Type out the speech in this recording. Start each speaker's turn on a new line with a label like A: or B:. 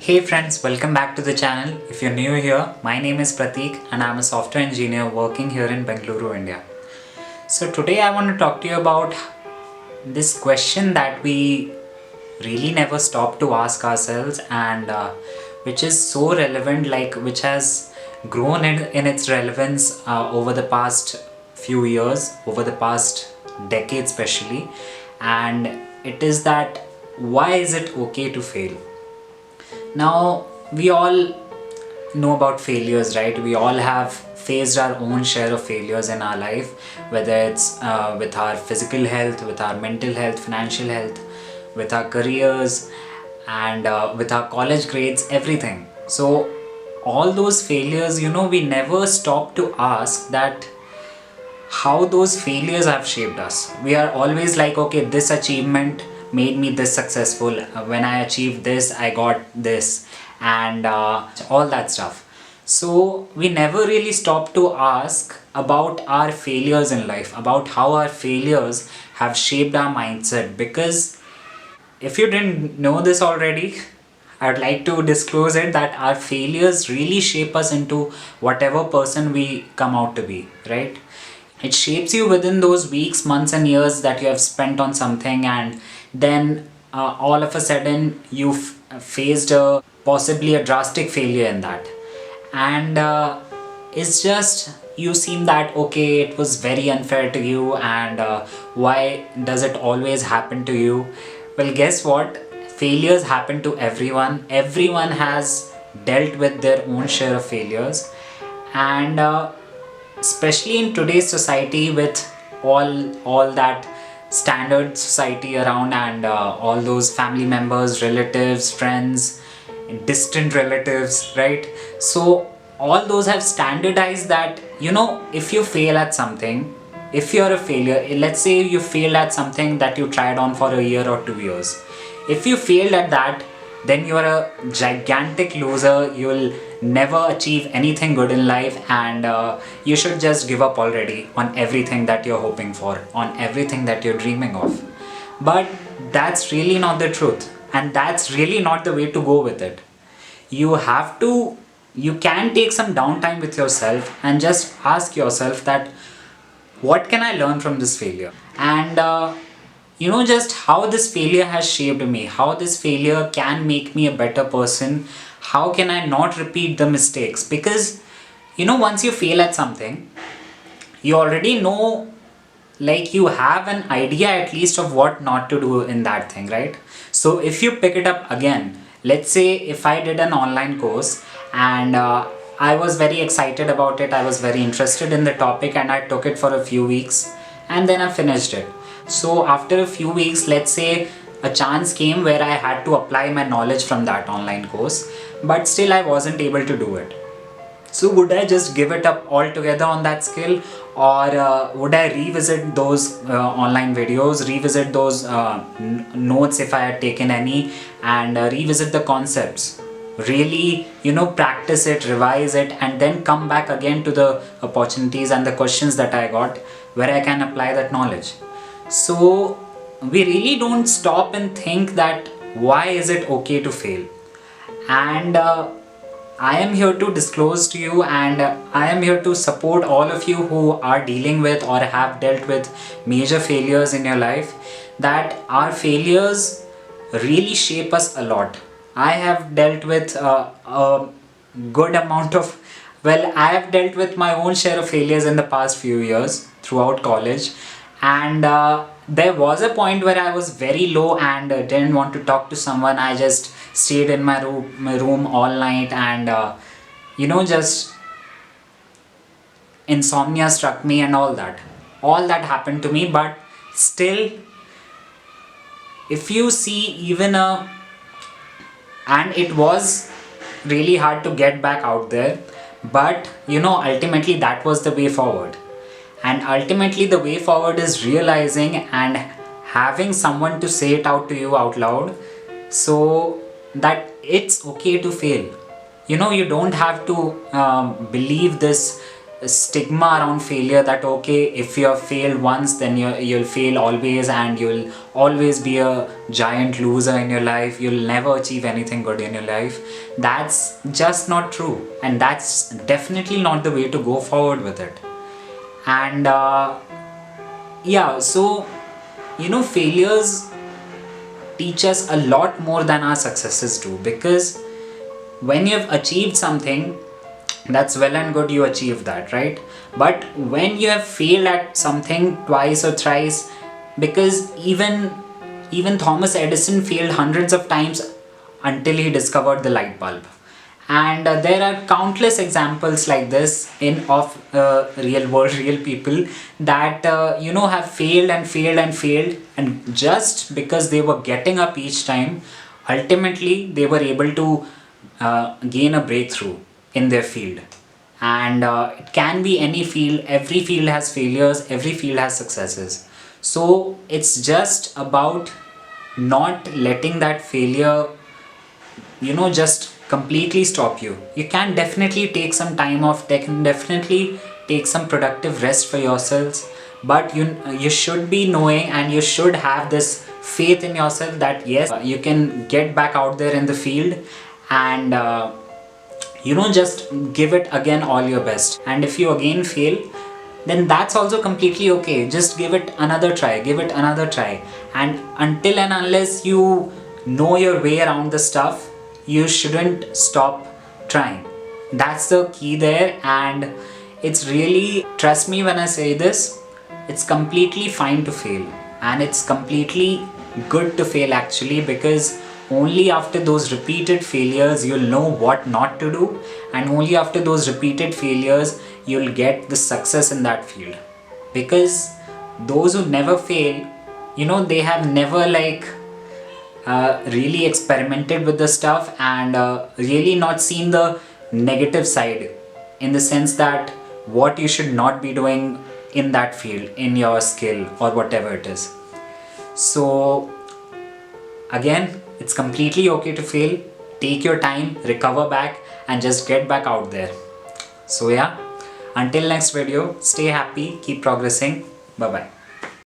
A: Hey friends, welcome back to the channel. If you're new here, my name is Prateek and I'm a software engineer working here in Bengaluru, India. So today I want to talk to you about this question that we really never stop to ask ourselves and which is so relevant, like which has grown in its relevance over the past few years, over the past decade especially, and it is that why is it okay to fail? Now, we all know about failures, right? We all have faced our own share of failures in our life, whether it's with our physical health, with our mental health, financial health, with our careers, and with our college grades, everything. So, all those failures, we never stop to ask that how those failures have shaped us. We are always like, okay, this achievement made me this successful. When I achieved this, I got this, and all that stuff. So, we never really stop to ask about our failures in life, about how our failures have shaped our mindset. Because if you didn't know this already, I'd like to disclose it that our failures really shape us into whatever person we come out to be, right? It shapes you within those weeks, months, and years that you have spent on something, and then all of a sudden you've faced possibly a drastic failure in that. And it's just you seem that okay, it was very unfair to you, and why does it always happen to you? Well, guess what? Failures happen to everyone. Everyone has dealt with their own share of failures, and especially in today's society with all that standard society around, and all those family members, relatives, friends, distant relatives, right? So all those have standardized that if you fail at something, if you're a failure, let's say you failed at something that you tried on for a year or 2 years, if you failed at that, then you're a gigantic loser. You'll never achieve anything good in life, and you should just give up already on everything that you're hoping for, on everything that you're dreaming of. But that's really not the truth, and that's really not the way to go with it. You can take some downtime with yourself and just ask yourself that what can I learn from this failure, and just how this failure has shaped me, how this failure can make me a better person, how can I not repeat the mistakes? Because once you fail at something, you already know, like you have an idea at least of what not to do in that thing, right? So if you pick it up again, let's say if I did an online course, and I was very excited about it, I was very interested in the topic, and I took it for a few weeks, and then I finished it. So after a few weeks, let's say a chance came where I had to apply my knowledge from that online course, but still I wasn't able to do it. So would I just give it up altogether on that skill, or would I revisit those online videos, revisit those notes if I had taken any, and revisit the concepts? Really, practice it, revise it, and then come back again to the opportunities and the questions that I got where I can apply that knowledge. So we really don't stop and think that why is it okay to fail? And I am here to disclose to you, and I am here to support all of you who are dealing with or have dealt with major failures in your life, that our failures really shape us a lot. I have dealt with a good amount of, well, I have dealt with my own share of failures in the past few years throughout college, and there was a point where I was very low and didn't want to talk to someone. I just stayed in my room all night, and just insomnia struck me, and all that happened to me. But still, if you see, even a and it was really hard to get back out there, but ultimately that was the way forward. And ultimately the way forward is realizing and having someone to say it out to you out loud, so that it's okay to fail. You don't have to believe this stigma around failure that okay, if you have failed once, then you'll fail always, and you'll always be a giant loser in your life, you'll never achieve anything good in your life. That's just not true, and that's definitely not the way to go forward with it. And yeah, so failures teach us a lot more than our successes do, because when you have achieved something, that's well and good, you achieve that, right? But when you have failed at something twice or thrice, because even Thomas Edison failed hundreds of times until he discovered the light bulb. And there are countless examples like this in of real world real people that have failed and failed and failed, and just because they were getting up each time, ultimately they were able to gain a breakthrough in their field. And it can be any field. Every field has failures, every field has successes. So it's just about not letting that failure just completely stop you. You can definitely take some time off, they can definitely take some productive rest for yourselves, but you should be knowing, and you should have this faith in yourself that yes, you can get back out there in the field, and just give it again all your best. And if you again fail, then that's also completely okay. Just give it another try, and until and unless you know your way around the stuff, you shouldn't stop trying. That's the key there. And it's really, trust me when I say this, it's completely fine to fail, and it's completely good to fail actually, because only after those repeated failures you'll know what not to do, and only after those repeated failures you'll get the success in that field. Because those who never fail, they have never really experimented with the stuff, and really not seen the negative side, in the sense that what you should not be doing in that field, in your skill or whatever it is. So again, it's completely okay to fail. Take your time, recover back, and just get back out there. So yeah, until next video, stay happy, keep progressing. Bye bye.